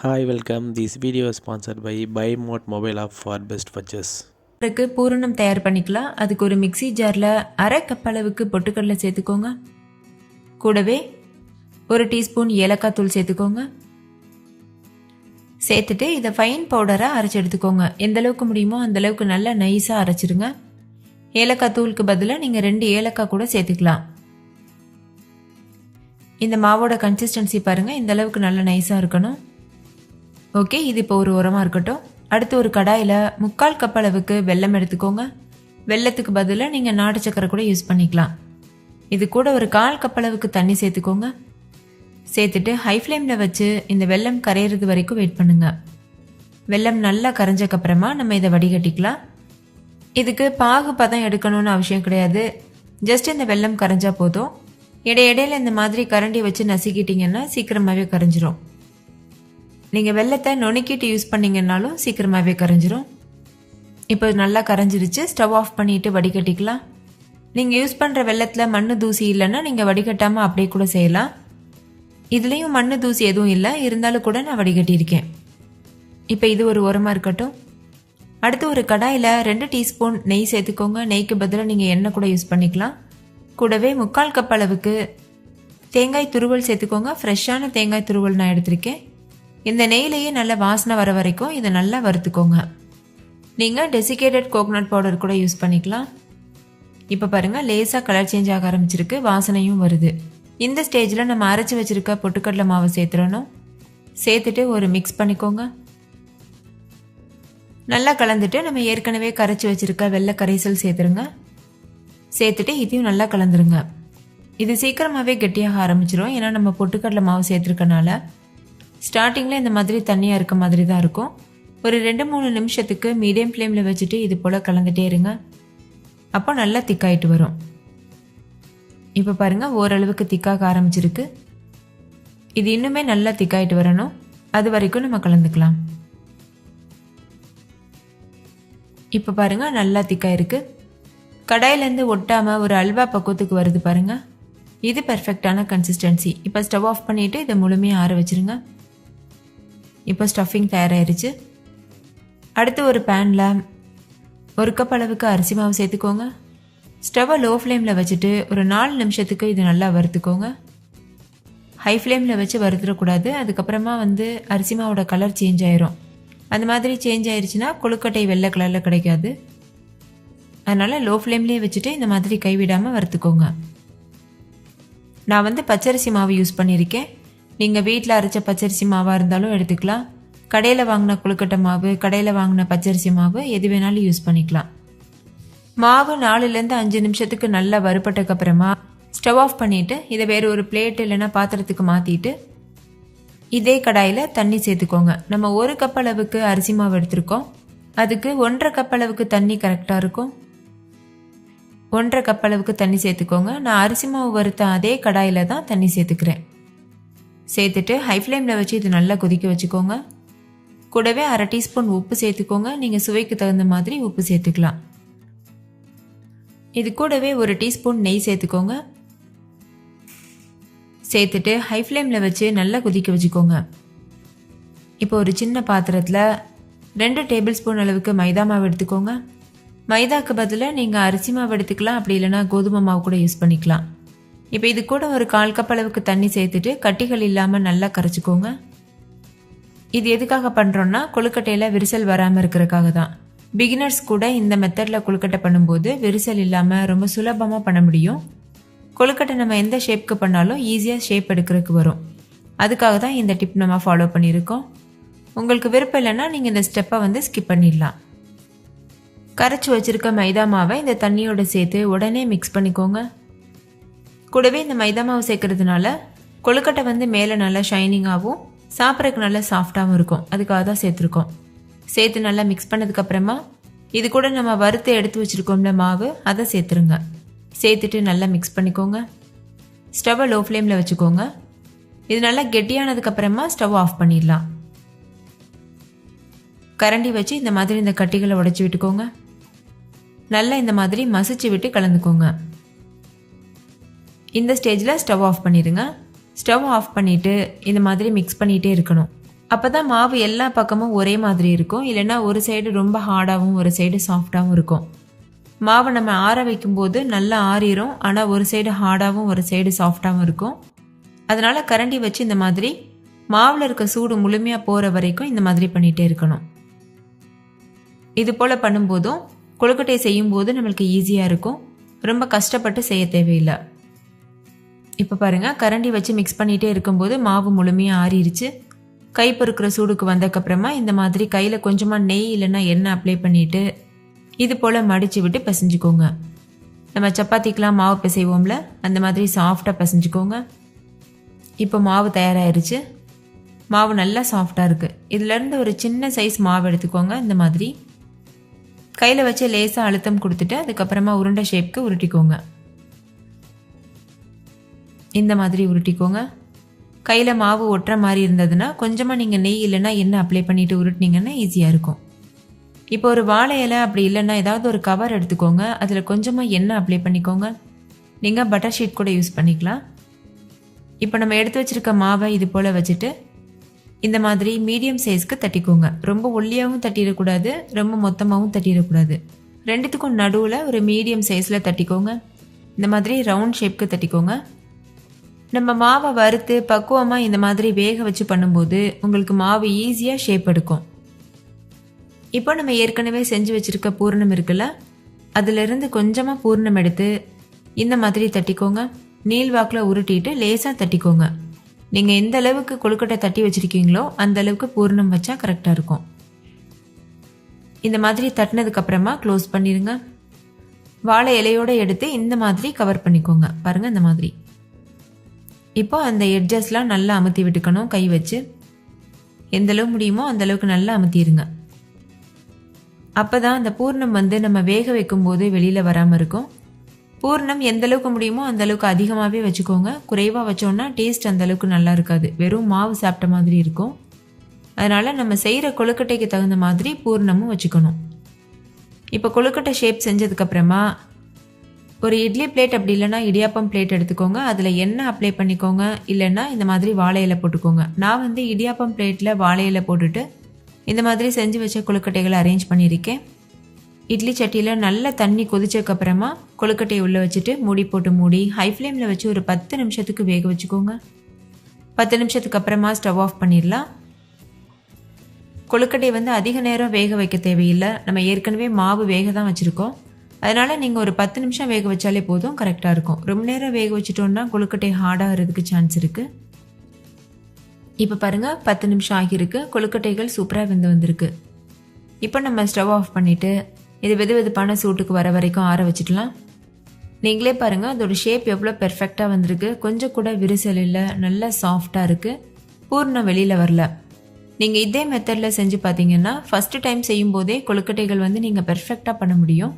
Hi, welcome. This video is sponsored by BuyMode mobile app for best purchase. அதுக்கு பூரணம் தயார் பண்ணிக்கலாம். அதுக்கு ஒரு மிக்ஸி ஜாரில் அரை கப் அளவுக்கு பொட்டுக்கடலை சேர்த்துக்கோங்க. கூடவே ஒரு டீஸ்பூன் ஏலக்காய் தூள் சேர்த்துக்கோங்க. சேர்த்துட்டு இதை ஃபைன் பவுடராக அரைச்சி எடுத்துக்கோங்க. எந்த அளவுக்கு முடியுமோ அந்த அளவுக்கு நல்லா நைஸாக அரைச்சிடுங்க. ஏலக்காய் தூளுக்கு பதிலாக நீங்கள் 2 ஏலக்காய் கூட சேர்த்துக்கலாம். இந்த மாவோட கன்சிஸ்டன்சி பாருங்கள், இந்த அளவுக்கு நல்லா நைஸாக இருக்கணும். ஓகே, இது இப்போ ஒரு உரமாக இருக்கட்டும். அடுத்து ஒரு கடாயில் 3/4 கப் அளவுக்கு வெல்லம் எடுத்துக்கோங்க. வெல்லத்துக்கு பதிலாக நீங்கள் நாட்டு சக்கரை கூட யூஸ் பண்ணிக்கலாம். இது கூட ஒரு 1/4 கப் அளவுக்கு தண்ணி சேர்த்துக்கோங்க. சேர்த்துட்டு ஹை ஃப்ளேமில் வச்சு இந்த வெல்லம் கரையிறது வரைக்கும் வெயிட் பண்ணுங்க. வெல்லம் நல்லா கரைஞ்சக்கப்புறமா நம்ம இதை வடிகட்டிக்கலாம். இதுக்கு பாகு பதம் எடுக்கணும்னு அவசியம் கிடையாது. ஜஸ்ட் இந்த வெல்லம் கரைஞ்சா போதும். இடையிடையில் இந்த மாதிரி கரண்டி வச்சு நசுக்கிட்டிங்கன்னா சீக்கிரமாகவே கரைஞ்சிரும். நீங்கள் வெல்லத்தை நுணுக்கிட்டு யூஸ் பண்ணிங்கன்னாலும் சீக்கிரமாகவே கரைஞ்சிரும். இப்போ நல்லா கரைஞ்சிருச்சு. ஸ்டவ் ஆஃப் பண்ணிவிட்டு வடிகட்டிக்கலாம். நீங்கள் யூஸ் பண்ணுற வெல்லத்தில் மண் தூசி இல்லைன்னா நீங்கள் வடிகட்டாமல் அப்படியே கூட செய்யலாம். இதுலேயும் மண் தூசி எதுவும் இல்லை, இருந்தாலும் கூட நான் வடிகட்டியிருக்கேன். இப்போ இது ஒரு உரமாக இருக்கட்டும். அடுத்து ஒரு கடாயில் 2 டீஸ்பூன் நெய் சேர்த்துக்கோங்க. நெய்க்கு பதிலாக நீங்கள் எண்ணெய் கூட யூஸ் பண்ணிக்கலாம். கூடவே 3/4 கப் அளவுக்கு தேங்காய் துருவல் சேர்த்துக்கோங்க. ஃப்ரெஷ்ஷான தேங்காய் துருவல் நான் எடுத்திருக்கேன். இந்த நெய்லேயே நல்ல வாசனை வர வரைக்கும் இதை நல்லா வறுத்துக்கோங்க. நீங்கள் டெசிகேட்டட் கோகோனட் பவுடர் கூட யூஸ் பண்ணிக்கலாம். இப்போ பாருங்கள், லேசாக கலர் சேஞ்ச் ஆக ஆரம்பிச்சிருக்கு, வாசனையும் வருது. இந்த ஸ்டேஜில் நம்ம அரைச்சி வச்சுருக்க பொட்டுக்கடலை மாவு சேர்த்துடணும். சேர்த்துட்டு ஒரு மிக்ஸ் பண்ணிக்கோங்க. நல்லா கலந்துட்டு நம்ம ஏற்கனவே கரைச்சி வச்சுருக்க வெள்ளை கரைசல் சேர்த்துருங்க. சேர்த்துட்டு இதையும் நல்லா கலந்துருங்க. இது சீக்கிரமாகவே கெட்டியாக ஆரம்பிச்சிடும். ஏன்னா நம்ம பொட்டுக்கடலை மாவு சேர்த்துருக்கனால ஸ்டார்டிங்கில் இந்த மாதிரி தண்ணியாக இருக்க மாதிரி தான் இருக்கும். ஒரு 2-3 நிமிஷத்துக்கு மீடியம் ஃப்ளேமில் வச்சுட்டு இது போல் கலந்துகிட்டே இருங்க. அப்போ நல்லா திக்காயிட்டு வரும். இப்போ பாருங்கள், ஓரளவுக்கு திக்காக ஆரம்பிச்சிருக்கு. இது இன்னுமே நல்லா திக்காயிட்டு வரணும். அது வரைக்கும் நம்ம கலந்துக்கலாம். இப்போ பாருங்கள், நல்லா திக்காயிருக்கு. கடாயிலேருந்து ஒட்டாமல் ஒரு அல்வா பக்குவத்துக்கு வருது பாருங்கள். இது பெர்ஃபெக்டான கன்சிஸ்டன்சி. இப்போ ஸ்டவ் ஆஃப் பண்ணிவிட்டு இதை முழுமையாக ஆற வச்சுருங்க. இப்போ ஸ்டஃபிங் தயாராகிருச்சு. அடுத்து ஒரு பேனில் 1 கப் அளவுக்கு அரிசி மாவு சேர்த்துக்கோங்க. ஸ்டவ்வை லோ ஃப்ளேமில் வச்சுட்டு ஒரு 4 நிமிஷத்துக்கு இது நல்லா வறுத்துக்கோங்க. ஹை ஃப்ளேமில் வச்சு வறுத்துடக்கூடாது. அதுக்கப்புறமா அரிசி மாவோட கலர் சேஞ்ச் ஆயிரும். அந்த மாதிரி சேஞ்ச் ஆயிடுச்சுன்னா கொழுக்கட்டை வெள்ளை கலரில் கிடைக்காது. அதனால் லோ ஃப்ளேம்லேயே வச்சுட்டு இந்த மாதிரி கைவிடாமல் வறுத்துக்கோங்க. நான் பச்சரிசி மாவு யூஸ் பண்ணியிருக்கேன். நீங்கள் வீட்டில் அரைச்ச பச்சரிசி மாவாக இருந்தாலும் எடுத்துக்கலாம். கடையில் வாங்கின கொழுக்கட்டை மாவு, கடையில் வாங்கின பச்சரிசி மாவு எது வேணாலும் யூஸ் பண்ணிக்கலாம். மாவு 4-5 நிமிஷத்துக்கு நல்லா வறுபட்டக்கப்புறமா ஸ்டவ் ஆஃப் பண்ணிவிட்டு இதை வேறு ஒரு பிளேட் இல்லைன்னா பாத்திரத்துக்கு மாற்றிட்டு இதே கடாயில் தண்ணி சேர்த்துக்கோங்க. நம்ம 1 கப் அளவுக்கு அரிசி மாவு எடுத்திருக்கோம். அதுக்கு 1.5 கப் அளவுக்கு தண்ணி கரெக்டாக இருக்கும். 1.5 கப் அளவுக்கு தண்ணி சேர்த்துக்கோங்க. நான் அரிசி மாவு வறுத்த அதே கடாயில் தான் தண்ணி சேர்த்துக்கிறேன். சேர்த்துட்டு ஹை ஃப்ளேமில் வச்சு இது நல்லா கொதிக்க வச்சுக்கோங்க. கூடவே அரை டீஸ்பூன் உப்பு சேர்த்துக்கோங்க. நீங்கள் சுவைக்கு தகுந்த மாதிரி உப்பு சேர்த்துக்கலாம். இது கூடவே 1 டீஸ்பூன் நெய் சேர்த்துக்கோங்க. சேர்த்துட்டு ஹை ஃப்ளேமில் வச்சு நல்லா கொதிக்க வச்சுக்கோங்க. இப்போ ஒரு சின்ன பாத்திரத்தில் 2 டேபிள் ஸ்பூன் அளவுக்கு மைதா மாவு எடுத்துக்கோங்க. மைதாக்கு பதிலாக நீங்கள் அரிசி மாவு எடுத்துக்கலாம், அப்படி இல்லைனா கோதுமை மாவு கூட யூஸ் பண்ணிக்கலாம். இப்போ இது கூட ஒரு 1/4 கப் அளவுக்கு தண்ணி சேர்த்துட்டு கட்டிகள் இல்லாமல் நல்லா கரைச்சிக்கோங்க. இது எதுக்காக பண்ணுறோன்னா கொழுக்கட்டையில் விரிசல் வராமல் இருக்கிறதுக்காக தான். பிகினர்ஸ் கூட இந்த மெத்தடில் கொழுக்கட்டை பண்ணும்போது விரிசல் இல்லாமல் ரொம்ப சுலபமாக பண்ண முடியும். கொழுக்கட்டை நம்ம எந்த ஷேப்புக்கு பண்ணாலும் ஈஸியாக ஷேப் எடுக்கிறதுக்கு வரும். அதுக்காக தான் இந்த டிப் நம்ம ஃபாலோ பண்ணியிருக்கோம். உங்களுக்கு விருப்பம் இல்லைன்னா நீங்கள் இந்த ஸ்டெப்பை ஸ்கிப் பண்ணிடலாம். கரைச்சி வச்சுருக்க மைதா மாவை இந்த தண்ணியோடு சேர்த்து உடனே மிக்ஸ் பண்ணிக்கோங்க. கூடவே இந்த மைதா மாவு சேர்க்கறதுனால கொழுக்கட்டை மேலே நல்லா ஷைனிங்காகவும் சாப்பிட்றதுக்கு நல்லா சாஃப்டாகவும் இருக்கும். அதுக்காக தான் சேர்த்துருக்கோம். சேர்த்து நல்லா மிக்ஸ் பண்ணதுக்கப்புறமா இது கூட நம்ம வறுத்து எடுத்து வச்சுருக்கோம்ல மாவு, அதை சேர்த்துருங்க. சேர்த்துட்டு நல்லா மிக்ஸ் பண்ணிக்கோங்க. ஸ்டவ்வை லோ ஃப்ளேமில் வச்சுக்கோங்க. இது நல்லா கெட்டியானதுக்கப்புறமா ஸ்டவ் ஆஃப் பண்ணிடலாம். கரண்டி வச்சு இந்த மாதிரி இந்த கட்டிகளை உடைச்சி விட்டுக்கோங்க. நல்லா இந்த மாதிரி மசிச்சு விட்டு கலந்துக்கோங்க. இந்த ஸ்டேஜில் ஸ்டவ் ஆஃப் பண்ணிடுங்க. ஸ்டவ் ஆஃப் பண்ணிவிட்டு இந்த மாதிரி மிக்ஸ் பண்ணிகிட்டே இருக்கணும். அப்போ தான் மாவு எல்லா பக்கமும் ஒரே மாதிரி இருக்கும். இல்லைன்னா ஒரு சைடு ரொம்ப ஹார்டாகவும் ஒரு சைடு சாஃப்டாகவும் இருக்கும். மாவை நம்ம ஆற வைக்கும்போது நல்லா ஆறிடும். ஆனால் ஒரு சைடு ஹார்டாகவும் ஒரு சைடு சாஃப்டாகவும் இருக்கும். அதனால் கரண்டி வச்சு இந்த மாதிரி மாவில் இருக்க சூடு முழுமையாக போகிற வரைக்கும் இந்த மாதிரி பண்ணிகிட்டே இருக்கணும். இது போல் பண்ணும்போதும் கொழுக்கட்டை செய்யும்போது நம்மளுக்கு ஈஸியாக இருக்கும். ரொம்ப கஷ்டப்பட்டு செய்ய தேவையில்லை. இப்போ பாருங்கள், கரண்டி வச்சு மிக்ஸ் பண்ணிகிட்டே இருக்கும்போது மாவு முழுமையாக ஆறிடுச்சு. கை பொறுக்கிற சூடுக்கு வந்ததுக்கப்புறமா இந்த மாதிரி கையில் கொஞ்சமாக நெய் இல்லைன்னா எண்ணெய் அப்ளை பண்ணிவிட்டு இது போல் மடித்து விட்டு பிசைஞ்சுக்கோங்க. நம்ம சப்பாத்திக்கெலாம் மாவு பிசைவோம்ல, அந்த மாதிரி சாஃப்டாக பிசைஞ்சுக்கோங்க. இப்போ மாவு தயாராகிருச்சு. மாவு நல்லா சாஃப்டாக இருக்குது. இதுலேருந்து ஒரு சின்ன சைஸ் மாவு எடுத்துக்கோங்க. இந்த மாதிரி கையில் வச்சு லேசாக அழுத்தம் கொடுத்துட்டு அதுக்கப்புறமா உருண்டை ஷேப்க்கு உருட்டிக்கோங்க. இந்த மாதிரி உருட்டிக்கோங்க. கையில் மாவு ஒட்டுற மாதிரி இருந்ததுன்னா கொஞ்சமாக நீங்கள் நெய் இல்லைன்னா எண்ணெய் அப்ளை பண்ணிவிட்டு உருட்டினீங்கன்னா ஈஸியாக இருக்கும். இப்போ ஒரு வாழை இலை அப்படி இல்லைன்னா ஏதாவது ஒரு கவர் எடுத்துக்கோங்க. அதில் கொஞ்சமாக எண்ணெய் அப்ளை பண்ணிக்கோங்க. நீங்கள் பட்டர் ஷீட் கூட யூஸ் பண்ணிக்கலாம். இப்போ நம்ம எடுத்து வச்சுருக்க மாவை இது போல் வச்சுட்டு இந்த மாதிரி மீடியம் சைஸ்க்கு தட்டிக்கோங்க. ரொம்ப ஒல்லியாகவும் தட்டிடக்கூடாது, ரொம்ப மொத்தமாகவும் தட்டிடக்கூடாது. ரெண்டுத்துக்கும் நடுவில் ஒரு மீடியம் சைஸில் தட்டிக்கோங்க. இந்த மாதிரி ரவுண்ட் ஷேப்க்கு தட்டிக்கோங்க. நம்ம மாவை வறுத்து பக்குவமாக இந்த மாதிரி வேக வச்சு பண்ணும்போது உங்களுக்கு மாவு ஈஸியாக ஷேப் எடுக்கும். இப்போ நம்ம ஏற்கனவே செஞ்சு வச்சுருக்க பூரணம் இருக்குல்ல, அதிலிருந்து கொஞ்சமாக பூரணம் எடுத்து இந்த மாதிரி தட்டிக்கோங்க. நீள்வாக்கில் உருட்டிட்டு லேசாக தட்டிக்கோங்க. நீங்கள் எந்த அளவுக்கு கொழுக்கட்டை தட்டி வச்சுருக்கீங்களோ அந்த அளவுக்கு பூரணம் வச்சா கரெக்டாக இருக்கும். இந்த மாதிரி தட்டினதுக்கப்புறமா க்ளோஸ் பண்ணிடுங்க. வாழை இலையோடு எடுத்து இந்த மாதிரி கவர் பண்ணிக்கோங்க. பாருங்கள், இந்த மாதிரி. இப்போ அந்த எட்ஜஸ்லாம் நல்லா அமுத்தி விட்டுக்கணும். கை வச்சு எந்தளவு முடியுமோ அந்தளவுக்கு நல்லா அமுத்திடுங்க. அப்போ தான் அந்த பூர்ணம் நம்ம வேக வைக்கும்போது வெளியில் வராமல் இருக்கும். பூர்ணம் எந்தளவுக்கு முடியுமோ அந்தளவுக்கு அதிகமாகவே வச்சுக்கோங்க. குறைவாக வச்சோன்னா டேஸ்ட் அந்தளவுக்கு நல்லா இருக்காது, வெறும் மாவு சாப்பிட்ட மாதிரி இருக்கும். அதனால் நம்ம செய்கிற கொழுக்கட்டைக்கு தகுந்த மாதிரி பூர்ணமும் வச்சுக்கணும். இப்போ கொழுக்கட்டை ஷேப் செஞ்சதுக்கப்புறமா ஒரு இட்லி பிளேட் அப்படி இல்லைன்னா இடியாப்பம் பிளேட் எடுத்துக்கோங்க. அதில் எண்ணெய் அப்ளை பண்ணிக்கோங்க. இல்லைன்னா இந்த மாதிரி வாழை இலை போட்டுக்கோங்க. நான் இடியாப்பம் பிளேட்டில் வாழை இலை போட்டுட்டு இந்த மாதிரி செஞ்சு வச்ச கொழுக்கட்டைகளை அரேஞ்ச் பண்ணியிருக்கேன். இட்லி சட்டியில் நல்லா தண்ணி கொதிச்சதுக்கப்புறமா கொழுக்கட்டையை உள்ளே வச்சுட்டு மூடி போட்டு மூடி ஹை ஃப்ளேமில் வச்சு ஒரு 10 நிமிஷத்துக்கு வேக வச்சுக்கோங்க. 10 நிமிஷத்துக்கு அப்புறமா ஸ்டவ் ஆஃப் பண்ணிடலாம். கொழுக்கட்டையை அதிக நேரம் வேக வைக்க தேவையில்லை. நம்ம ஏற்கனவே மாவு வேக தான் வச்சுருக்கோம். அதனால் நீங்கள் ஒரு 10 நிமிஷம் வேக வச்சாலே போதும், கரெக்டாக இருக்கும். ரொம்ப நேரம் வேக வச்சுட்டோன்னா கொழுக்கட்டை ஹார்டாகிறதுக்கு சான்ஸ் இருக்குது. இப்போ பாருங்கள், 10 நிமிஷம் ஆகியிருக்கு. கொழுக்கட்டைகள் சூப்பராக வெந்து வந்திருக்கு. இப்போ நம்ம ஸ்டவ் ஆஃப் பண்ணிவிட்டு இது வெது வெதுப்பான சூட்டுக்கு வர வரைக்கும் ஆற வச்சுக்கலாம். நீங்களே பாருங்கள், அதோட ஷேப் எவ்வளோ பெர்ஃபெக்டாக வந்திருக்கு. கொஞ்சம் கூட விரிசல் இல்லை, நல்லா சாஃப்டாக இருக்குது. பூர்ணம் வெளியில் வரல. நீங்கள் இதே மெத்தடில் செஞ்சு பார்த்தீங்கன்னா ஃபஸ்ட்டு டைம் செய்யும்போதே கொழுக்கட்டைகள் நீங்கள் பெர்ஃபெக்டாக பண்ண முடியும்.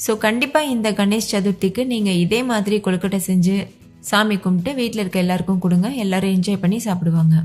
ஸோ கண்டிப்பாக இந்த கணேஷ் சதுர்த்திக்கு நீங்கள் இதே மாதிரி கொழுக்கட்டை செஞ்சு சாமி கும்பிட்டு வீட்டில் இருக்க எல்லாருக்கும் கொடுங்க. எல்லோரும் என்ஜாய் பண்ணி சாப்பிடுவாங்க.